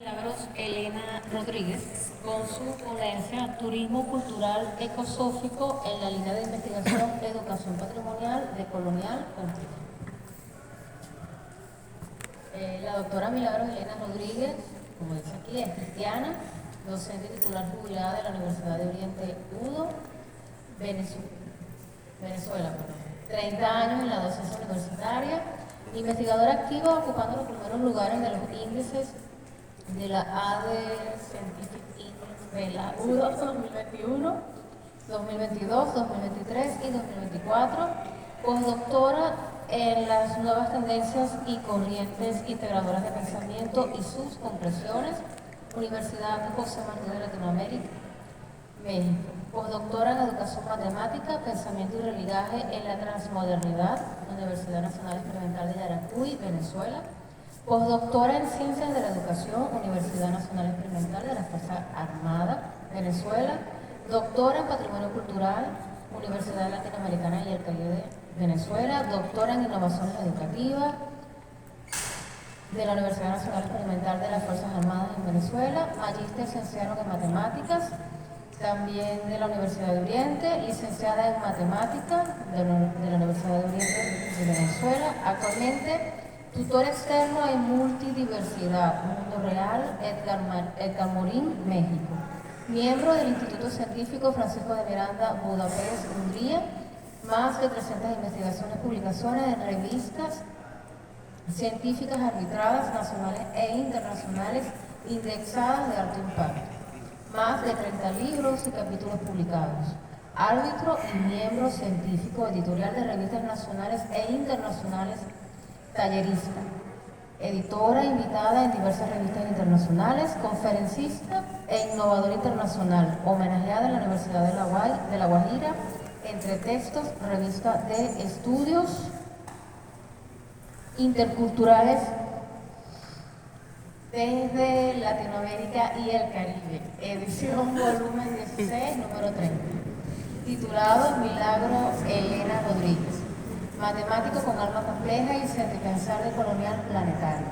Milagros Elena Rodríguez con su ponencia Turismo Cultural Ecosófico en la línea de investigación Educación Patrimonial de Colonial Country. La doctora Milagros Elena Rodríguez, como dice aquí, es cristiana, docente titular jubilada de la Universidad de Oriente UDO, Venezuela. 30 años en la docencia universitaria, investigadora activa ocupando los primeros lugares de los índices de la AD Scientific Index de la UDO 2021, 2022, 2023 y 2024, postdoctora en las nuevas tendencias y corrientes integradoras de pensamiento y sus compresiones, Universidad José Martí de Latinoamérica, México. Postdoctora en Educación Matemática, Pensamiento y Religaje en la Transmodernidad, Universidad Nacional Experimental de Yaracuy, Venezuela. Postdoctora en Ciencias de la Educación, Universidad Nacional Experimental de la Fuerza Armada, Venezuela. Doctora en Patrimonio Cultural, Universidad Latinoamericana y el Caribe de Venezuela. Doctora en Innovaciones Educativas de la Universidad Nacional Experimental de las Fuerzas Armadas en Venezuela. Magíster Cienciano en Matemáticas, también de la Universidad de Oriente, licenciada en Matemática de la Universidad de Oriente de Venezuela. Actualmente, tutor externo en Multidiversidad, Mundo Real, Edgar Morin, México. Miembro del Instituto Científico Francisco de Miranda, Budapest, Hungría. Más de 300 investigaciones, publicaciones en revistas científicas arbitradas, nacionales e internacionales, indexadas de alto impacto. Más de 30 libros y capítulos publicados. Árbitro y miembro científico editorial de revistas nacionales e internacionales, tallerista. Editora invitada en diversas revistas internacionales, conferencista e innovadora internacional, homenajeada en la Universidad de La Guajira, entre textos, revista de estudios interculturales desde Latinoamérica y el Caribe, edición volumen 16, número 30, titulado Milagro Elena Rodríguez, matemático con alma compleja y sentipensar de colonial planetario,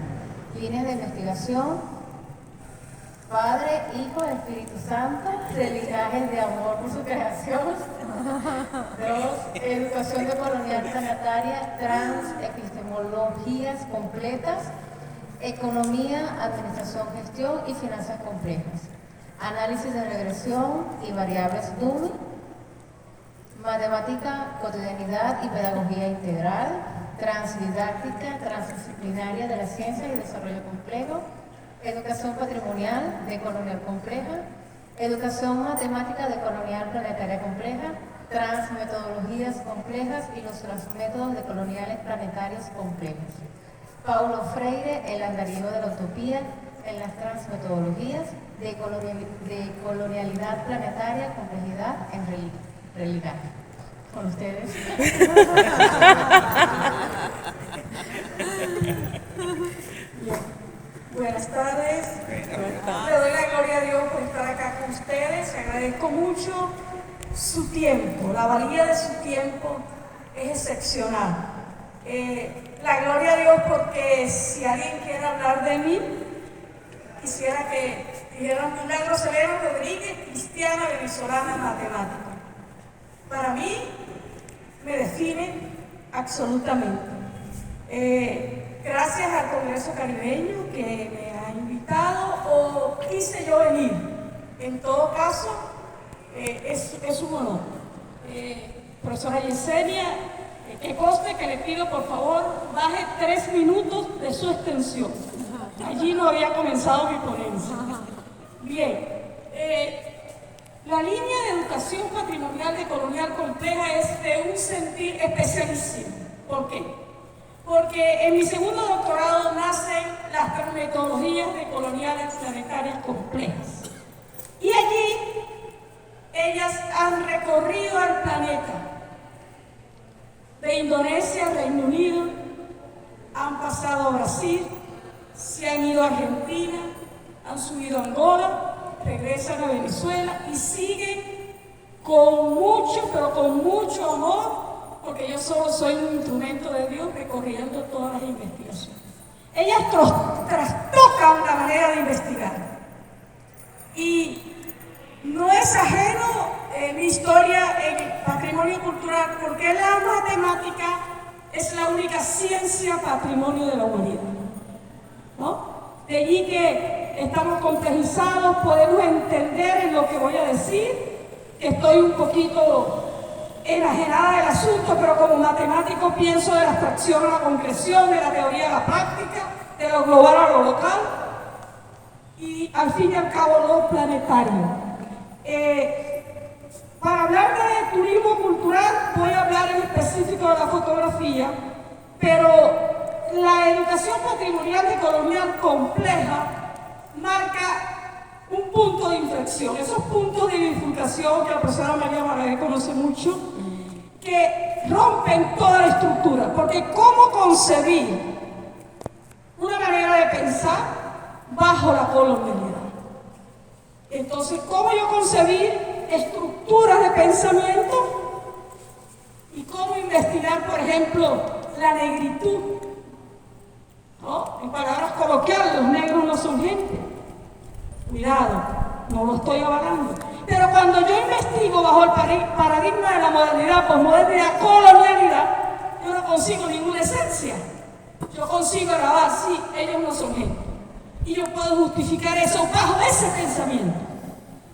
líneas de investigación, Padre, Hijo, Espíritu Santo, religajes de amor por su creación. 2. Educación de colonial planetaria, epistemologías completas, economía, administración, gestión y finanzas complejas, análisis de regresión y variables DUMI, matemática, cotidianidad y pedagogía integral, transdidáctica, transdisciplinaria de la ciencia y desarrollo complejo, educación patrimonial de colonial compleja, educación matemática de colonial planetaria compleja, transmetodologías complejas y los transmétodos de coloniales planetarios complejos. Paulo Freire, el andariego de la utopía en las transmetodologías de colonialidad planetaria, complejidad en religaje. Con ustedes. Buenas tardes. Le doy la gloria a Dios por estar acá con ustedes. Agradezco mucho su tiempo. La valía de su tiempo es excepcional. La gloria a Dios porque si alguien quiere hablar de mí, quisiera que dijeran Milagros Elena Rodríguez, cristiana venezolana matemática. Para mí me define absolutamente. Gracias al Congreso Caribeño que me ha invitado o quise yo venir. En todo caso, es un honor. Profesora Yesenia, que conste que le pido por favor baje 3 minutos de su extensión. Allí no había comenzado mi ponencia. Bien, la línea de educación patrimonial de colonial compleja es de un sentir especialísimo. ¿Por qué? Porque en mi segundo doctorado nacen las metodologías de coloniales planetarias complejas. Y allí ellas han recorrido el planeta, de Indonesia, Reino Unido, han pasado a Brasil, se han ido a Argentina, han subido a Angola, regresan a Venezuela y siguen con mucho, pero con mucho amor, porque yo solo soy un instrumento de Dios recorriendo todas las investigaciones. Ellas trastocan la manera de investigar. cultural porque la matemática es la única ciencia patrimonio de la humanidad, ¿no? De allí que estamos complejizados, podemos entender en lo que voy a decir, que estoy un poquito enajenada del asunto, pero como matemático pienso de la abstracción a la concreción, de la teoría a la práctica, de lo global a lo local y al fin y al cabo lo planetario. Para hablar de turismo cultural voy a hablar en específico de la fotografía, pero la educación patrimonial y colonial compleja marca un punto de inflexión, esos puntos de bifurcación que la profesora María Maragall conoce mucho, que rompen toda la estructura, porque ¿cómo concebir una manera de pensar bajo la colonialidad? Entonces, ¿cómo yo concebir estructuras de pensamiento y cómo investigar, por ejemplo, la negritud? ¿No? En palabras coloquiales, los negros no son gente. Cuidado, no lo estoy avalando. Pero cuando yo investigo bajo el paradigma de la modernidad, posmodernidad, colonialidad, yo no consigo ninguna esencia. Yo consigo grabar, sí, ellos no son gente. Y yo puedo justificar eso bajo ese pensamiento.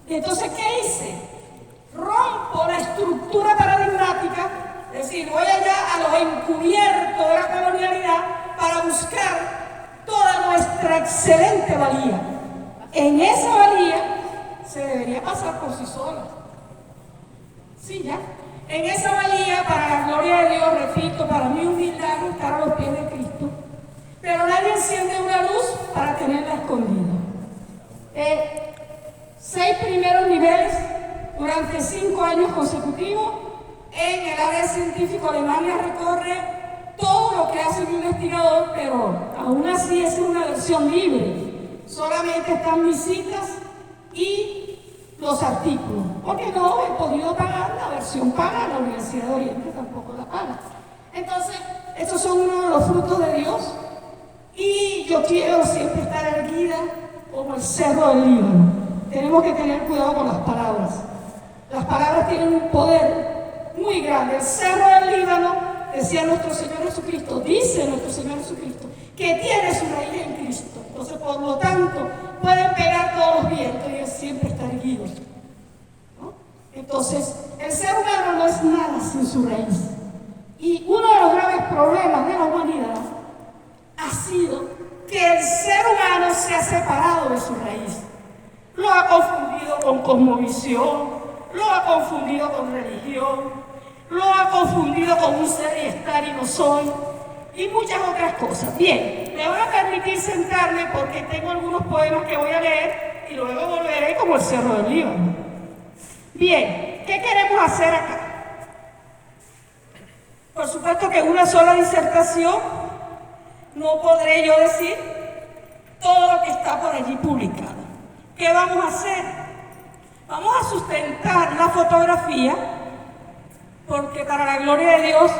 Y entonces, ¿qué hice? Rompo la estructura paradigmática, es decir, voy allá a lo encubierto de la colonialidad para buscar toda nuestra excelente valía. En esa valía se debería pasar por sí sola. Sí, ya. En esa valía, para la gloria de Dios, repito, para mi humildad, estar a los pies de Cristo. Pero nadie enciende una luz para tenerla escondida. 6 primeros niveles durante 5 años consecutivos. En el área científica Alemania recorre todo lo que hace un investigador, pero aún así es una versión libre. Solamente están mis citas y los artículos, porque no he podido pagar la versión paga, la Universidad de Oriente tampoco la paga. Entonces, estos son uno de los frutos de Dios y yo quiero siempre estar erguida como el cerro del Líbano. Tenemos que tener cuidado con las palabras. Las palabras tienen un poder muy grande. El cerro del Líbano, decía nuestro Señor Jesucristo, dice nuestro Señor Jesucristo, que tiene su raíz en Cristo. Entonces, por lo tanto, pueden pegar todos los vientos y él siempre está erguido, ¿no? Entonces, el ser humano no es nada sin su raíz. Y uno de los graves problemas de la humanidad ha sido que el ser humano se ha separado de su raíz. Lo ha confundido con cosmovisión, lo ha confundido con religión, lo ha confundido con un ser y estar y no soy, y muchas otras cosas. Bien, me voy a permitir sentarme porque tengo algunos poemas que voy a leer y luego volveré como el cerro del Líbano. Bien, ¿qué queremos hacer acá? Por supuesto que en una sola disertación no podré yo decir todo lo que está por allí publicado. ¿Qué vamos a hacer? Vamos a sustentar la fotografía, porque para la gloria de Dios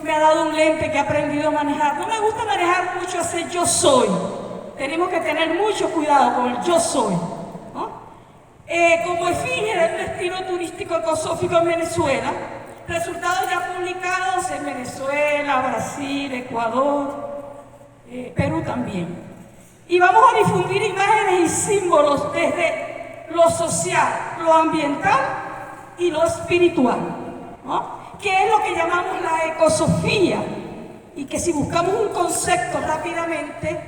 me ha dado un lente que he aprendido a manejar. No me gusta manejar mucho ese yo soy. Tenemos que tener mucho cuidado con el yo soy, ¿no? Como efigie del destino turístico ecosófico en Venezuela, resultados ya publicados en Venezuela, Brasil, Ecuador, Perú también. Y vamos a difundir imágenes y símbolos desde lo social, lo ambiental y lo espiritual, ¿no? Que es lo que llamamos la ecosofía, y que si buscamos un concepto rápidamente,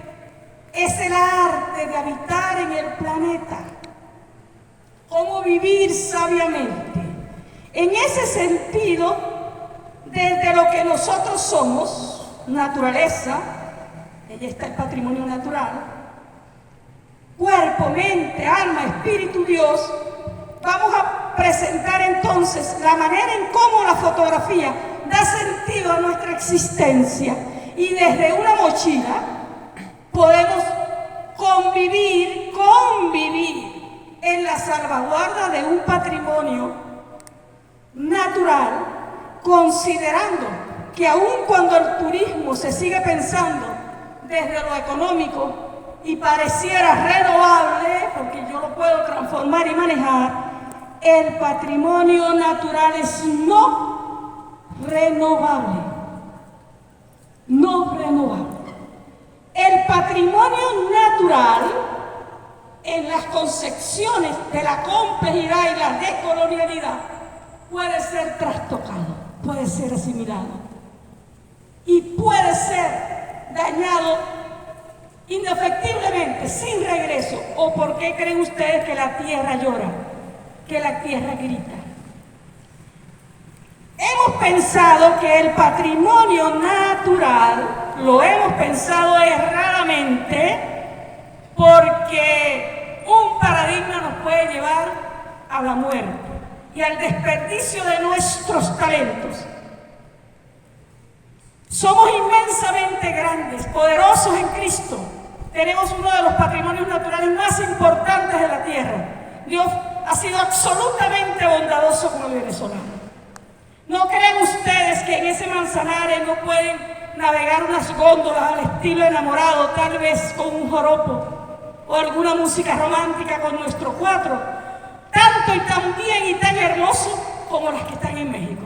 es el arte de habitar en el planeta, cómo vivir sabiamente. En ese sentido, desde lo que nosotros somos, naturaleza, ahí está el patrimonio natural, cuerpo, mente, alma, espíritu, Dios, vamos a presentar entonces la manera en cómo la fotografía da sentido a nuestra existencia, y desde una mochila podemos convivir en la salvaguarda de un patrimonio natural, considerando que aun cuando el turismo se sigue pensando desde lo económico y pareciera renovable, porque yo lo puedo transformar y manejar, el patrimonio natural es no renovable. No renovable. El patrimonio natural, en las concepciones de la complejidad y la decolonialidad, puede ser trastocado, puede ser asimilado y puede ser dañado indefectiblemente, sin regreso. ¿O por qué creen ustedes que la tierra llora, que la tierra grita? Hemos pensado que el patrimonio natural lo hemos pensado erradamente, porque un paradigma nos puede llevar a la muerte y al desperdicio de nuestros talentos. Somos inmensamente grandes, poderosos en Cristo. Tenemos uno de los patrimonios naturales más importantes de la tierra. Dios ha sido absolutamente bondadoso con el venezolano. ¿No creen ustedes que en ese Manzanares no pueden navegar unas góndolas al estilo enamorado, tal vez con un joropo o alguna música romántica con nuestro cuatro, tanto y tan bien y tan hermoso como las que están en México?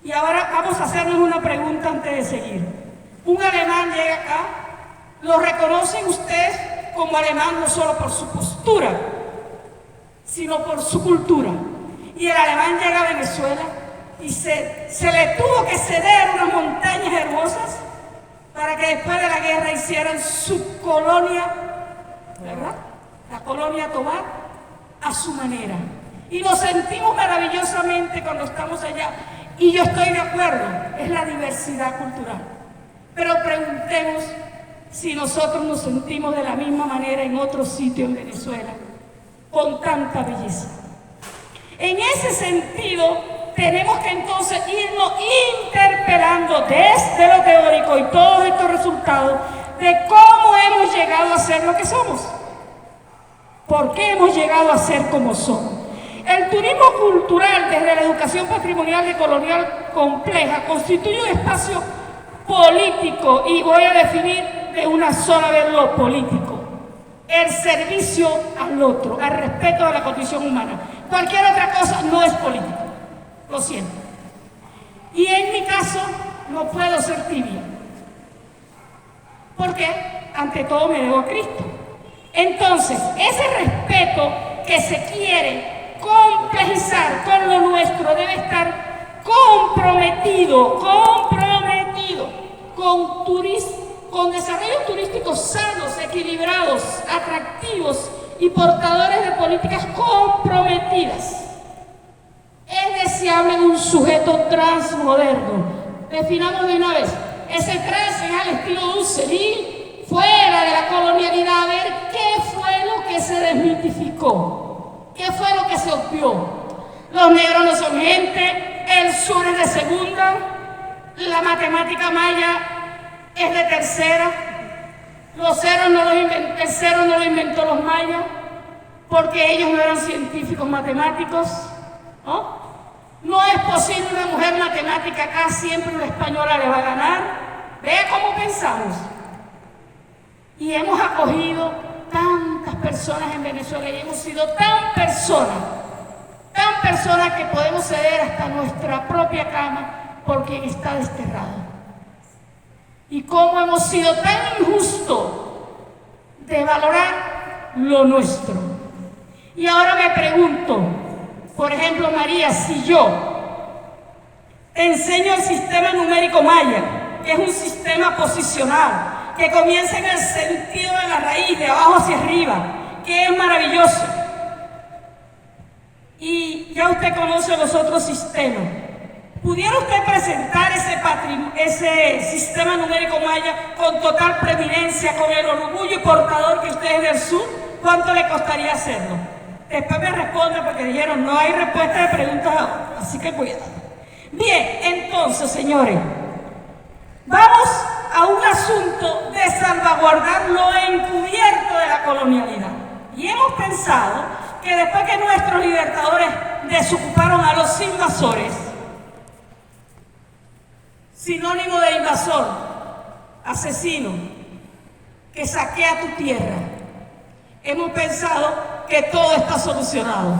Y ahora vamos a hacernos una pregunta antes de seguir. Un alemán llega acá, ¿lo reconocen ustedes como alemán no solo por su postura, sino por su cultura? Y el alemán llega a Venezuela y se le tuvo que ceder unas montañas hermosas para que después de la guerra hicieran su colonia, ¿verdad? La colonia Tovar, a su manera. Y nos sentimos maravillosamente cuando estamos allá. Y yo estoy de acuerdo, es la diversidad cultural. Pero preguntemos si nosotros nos sentimos de la misma manera en otro sitio en Venezuela, con tanta belleza. En ese sentido, tenemos que entonces irnos interpelando desde lo teórico y todos estos resultados de cómo hemos llegado a ser lo que somos. ¿Por qué hemos llegado a ser como somos? El turismo cultural, desde la educación patrimonial y colonial compleja, constituye un espacio político, y voy a definir de una sola vez lo político: el servicio al otro, al respeto de la condición humana. Cualquier otra cosa no es político, lo siento. Y en mi caso no puedo ser tibia, porque ante todo me debo a Cristo. Entonces, ese respeto que se quiere complejizar con lo nuestro debe estar comprometido con desarrollos turísticos sanos, equilibrados, atractivos y portadores de políticas comprometidas. Es deseable un sujeto transmoderno. Definamos de una vez. Ese trans es al estilo Dussel, fuera de la colonialidad, a ver qué fue lo que se desmitificó, qué fue lo que se obvió. Los negros no son gente, el sur es de segunda, la matemática maya es de tercera, el cero no lo inventó los mayas, porque ellos no eran científicos matemáticos, ¿no? No es posible una mujer matemática acá, siempre una española le va a ganar. Vea cómo pensamos. Y hemos acogido tantas personas en Venezuela y hemos sido tan personas que podemos ceder hasta nuestra propia cama por quien está desterrado. Y cómo hemos sido tan injustos de valorar lo nuestro. Y ahora me pregunto, por ejemplo, María, si yo te enseño el sistema numérico maya, que es un sistema posicional, que comienza en el sentido de la raíz, de abajo hacia arriba, que es maravilloso, y ya usted conoce los otros sistemas, ¿pudiera usted presentar ese sistema numérico maya con total preeminencia, con el orgullo y portador que usted es del sur? ¿Cuánto le costaría hacerlo? Después me responde, porque dijeron no hay respuesta de preguntas ahora, así que cuidado. Bien, entonces, señores, vamos a un asunto de salvaguardar lo encubierto de la colonialidad. Y hemos pensado que después que nuestros libertadores desocuparon a los invasores, sinónimo de invasor, asesino, que saquea tu tierra, hemos pensado que todo está solucionado.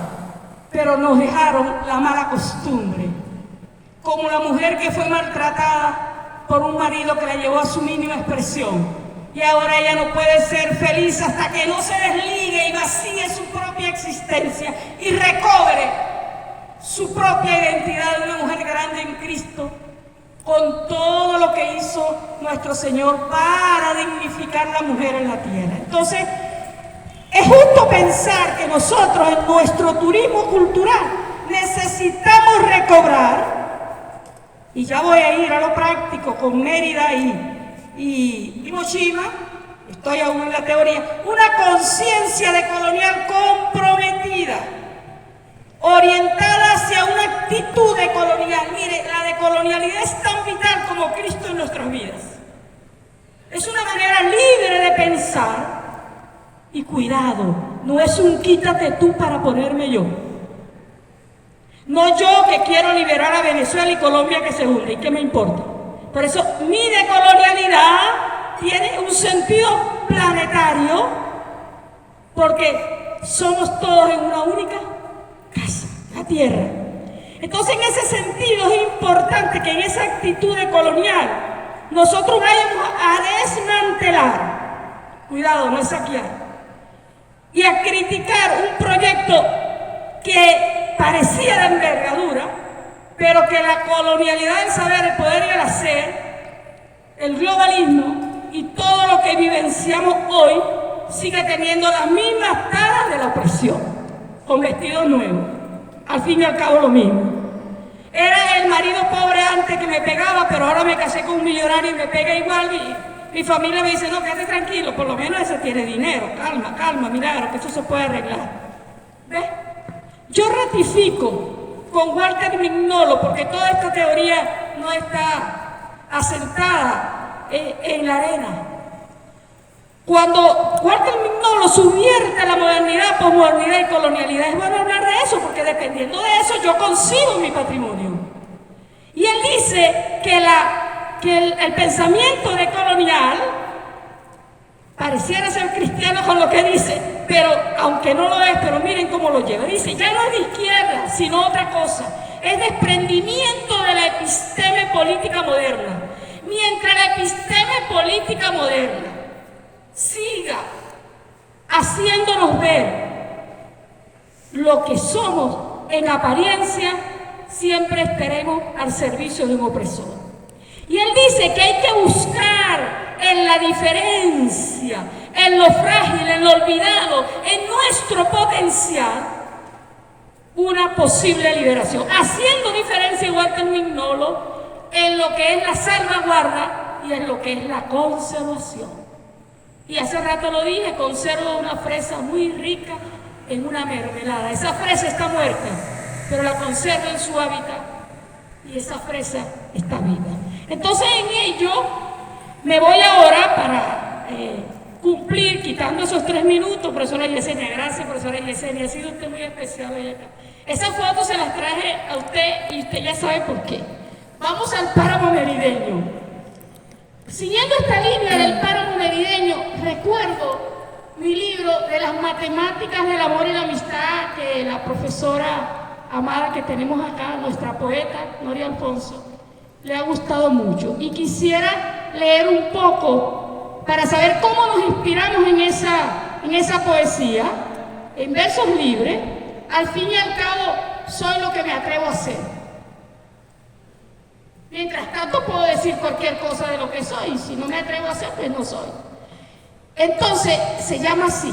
pero nos dejaron la mala costumbre, como la mujer que fue maltratada por un marido que la llevó a su mínima expresión, y ahora ella no puede ser feliz hasta que no se desligue y vacíe su propia existencia y recobre su propia identidad de una mujer grande en Cristo, con todo lo que hizo nuestro Señor para dignificar a la mujer en la tierra. Entonces, es justo pensar que nosotros en nuestro turismo cultural necesitamos recobrar, y ya voy a ir a lo práctico con Mérida y Mochima, estoy aún en la teoría, una conciencia decolonial comprometida, orientada hacia una actitud decolonial. Mire, la decolonialidad es tan vital como Cristo en nuestras vidas. Es una manera libre de pensar y cuidado, no es un quítate tú para ponerme yo. No yo que quiero liberar a Venezuela y Colombia que se hunde, ¿y qué me importa? Por eso mi decolonialidad tiene un sentido planetario, porque somos todos en una única casa, la tierra. Entonces, en ese sentido es importante que en esa actitud decolonial nosotros vayamos a desmantelar, cuidado, no es saquear, y a criticar un proyecto que parecía de envergadura, pero que la colonialidad del saber, el poder y el hacer, el globalismo y todo lo que vivenciamos hoy sigue teniendo las mismas taras de la opresión, con vestidos nuevos. Al fin y al cabo lo mismo. Era el marido pobre antes que me pegaba, pero ahora me casé con un millonario y me pega igual. Mi familia me dice, no, quédate tranquilo, por lo menos ese tiene dinero. Calma, calma, milagro, que eso se puede arreglar. ¿Ves? Yo ratifico con Walter Mignolo, porque toda esta teoría no está asentada en la arena. Cuando Walter Mignolo subvierte la modernidad, posmodernidad y colonialidad, es bueno hablar de eso, porque dependiendo de eso yo concibo mi patrimonio. Y él dice que el pensamiento decolonial pareciera ser cristiano con lo que dice, pero aunque no lo es, pero miren cómo lo lleva. Dice, ya no es de izquierda, sino otra cosa. Es desprendimiento de la episteme política moderna. Mientras la episteme política moderna siga haciéndonos ver lo que somos en apariencia, siempre estaremos al servicio de un opresor. Y él dice que hay que buscar en la diferencia, en lo frágil, en lo olvidado, en nuestro potencial, una posible liberación, haciendo diferencia igual que el Mignolo en lo que es la salvaguarda y en lo que es la conservación. Y hace rato lo dije, conservo una fresa muy rica en una mermelada. Esa fresa está muerta, pero la conservo en su hábitat y esa fresa está viva. Entonces en ello me voy ahora para cumplir, quitando esos 3 minutos, profesora Yesenia. Gracias, profesora Yesenia, ha sido usted muy especial hoy acá. Esas fotos se las traje a usted y usted ya sabe por qué. Vamos al páramo merideño. Siguiendo esta línea del páramo merideño, recuerdo mi libro de las matemáticas del amor y la amistad, que la profesora amada que tenemos acá, nuestra poeta, Noria Alfonso, le ha gustado mucho. Y quisiera leer un poco para saber cómo nos inspiramos en esa poesía, en versos libres. Al fin y al cabo, soy lo que me atrevo a ser. Mientras tanto puedo decir cualquier cosa de lo que soy, si no me atrevo a hacer, pues no soy. Entonces, se llama así.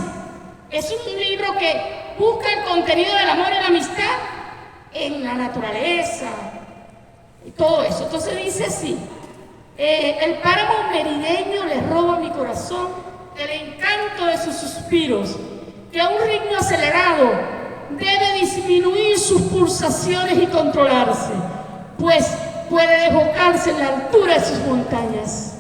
Es un libro que busca el contenido del amor y la amistad en la naturaleza y todo eso. Entonces dice así, el páramo merideño le roba a mi corazón el encanto de sus suspiros, que a un ritmo acelerado debe disminuir sus pulsaciones y controlarse, pues puede desbocarse en la altura de sus montañas.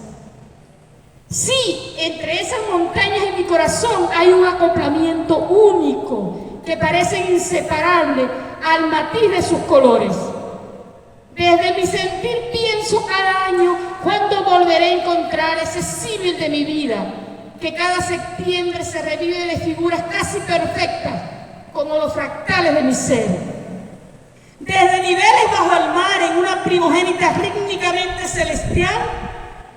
Sí, entre esas montañas y mi corazón hay un acoplamiento único que parece inseparable al matiz de sus colores. Desde mi sentir pienso cada año cuándo volveré a encontrar ese símil de mi vida, que cada septiembre se revive de figuras casi perfectas como los fractales de mi ser. Desde niveles bajo el mar, en una primogénita rítmicamente celestial,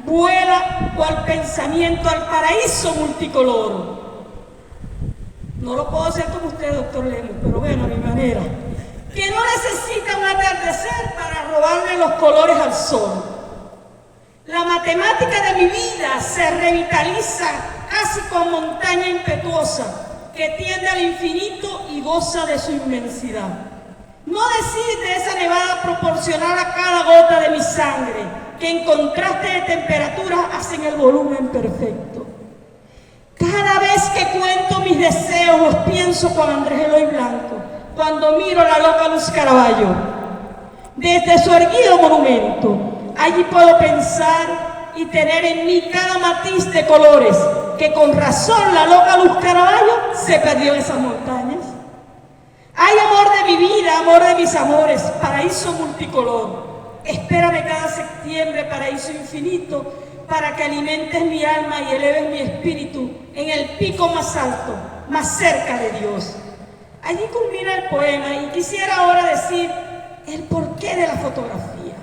vuela cual pensamiento al paraíso multicolor. No lo puedo hacer como usted, doctor Lemus, pero bueno, a mi manera. Que no necesita un atardecer para robarle los colores al sol. La matemática de mi vida se revitaliza casi con montaña impetuosa que tiende al infinito y goza de su inmensidad. No decide esa nevada proporcional a cada gota de mi sangre, que en contraste de temperatura hacen el volumen perfecto. Cada vez que cuento mis deseos los pienso con Andrés Eloy Blanco, cuando miro la loca Luz Caraballo. Desde su erguido monumento, allí puedo pensar y tener en mí cada matiz de colores, que con razón la loca Luz Caraballo se perdió en esas montañas. Hay amor de mi vida, amor de mis amores, paraíso multicolor. Espérame cada septiembre, paraíso infinito, para que alimentes mi alma y eleves mi espíritu en el pico más alto, más cerca de Dios. Allí culmina el poema y quisiera ahora decir el porqué de la fotografía.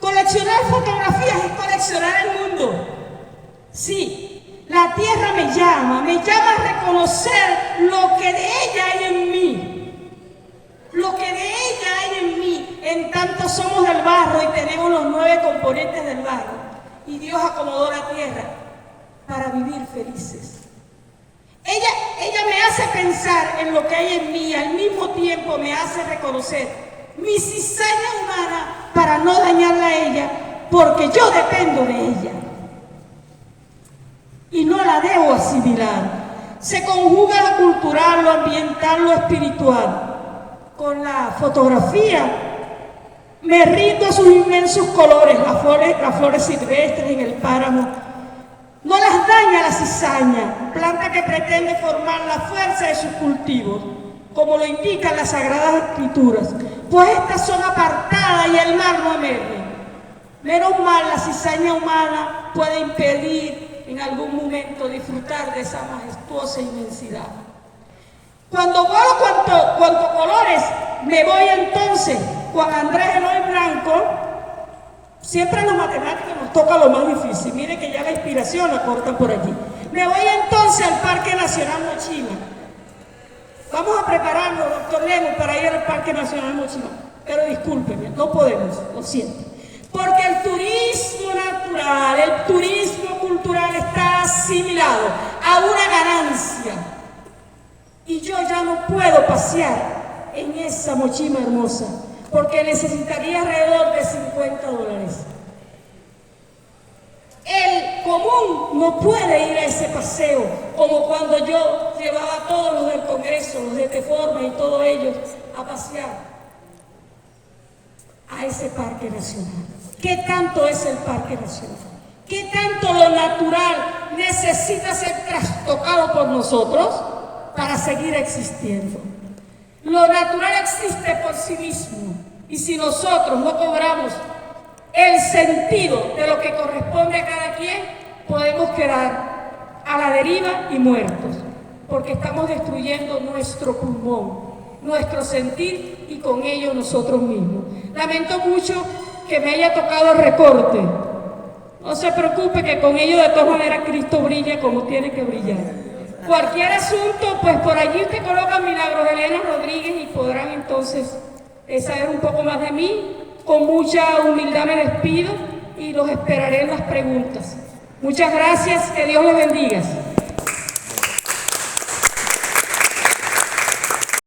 Coleccionar fotografías es coleccionar el mundo. Sí, la tierra me llama a reconocer lo que de ella hay en mí. Lo que de ella hay en mí, en tanto somos del barro y tenemos los 9 componentes del barro. Y Dios acomodó la tierra para vivir felices. Ella me hace pensar en lo que hay en mí y al mismo tiempo me hace reconocer mi cizaña humana para no dañarla a ella, porque yo dependo de ella. Y no la debo asimilar. Se conjuga lo cultural, lo ambiental, lo espiritual. Con la fotografía me rindo a sus inmensos colores, las flores silvestres en el páramo. No las daña la cizaña, planta que pretende formar la fuerza de sus cultivos, como lo indican las Sagradas Escrituras, pues estas son apartadas y el mar no emerge. Menos mal la cizaña humana puede impedir en algún momento disfrutar de esa majestuosa inmensidad. Cuando vuelo cuanto colores, me voy entonces Juan Andrés Eloy Blanco. Siempre en las matemáticas nos toca lo más difícil. Mire que ya la inspiración la cortan por allí. Me voy entonces al Parque Nacional Mochima. Vamos a prepararnos, doctor Lemus, para ir al Parque Nacional Mochima. Pero discúlpeme, no podemos, lo siento. Porque el turismo natural, el turismo cultural está asimilado a una ganancia. Y yo ya no puedo pasear en esa Mochima hermosa, porque necesitaría alrededor de $50. El común no puede ir a ese paseo, como cuando yo llevaba a todos los del Congreso, los de Teforma y todos ellos, a pasear a ese Parque Nacional. ¿Qué tanto es el Parque Nacional? ¿Qué tanto lo natural necesita ser trastocado por nosotros para seguir existiendo? Lo natural existe por sí mismo, y si nosotros no cobramos el sentido de lo que corresponde a cada quien, podemos quedar a la deriva y muertos, porque estamos destruyendo nuestro pulmón, nuestro sentir y con ello nosotros mismos. Lamento mucho que me haya tocado el recorte. No se preocupe, que con ello de todas maneras Cristo brilla como tiene que brillar. Cualquier asunto, pues por allí usted coloca Milagros Elena Rodríguez y podrán entonces saber un poco más de mí. Con mucha humildad me despido y los esperaré en las preguntas. Muchas gracias, que Dios les bendiga.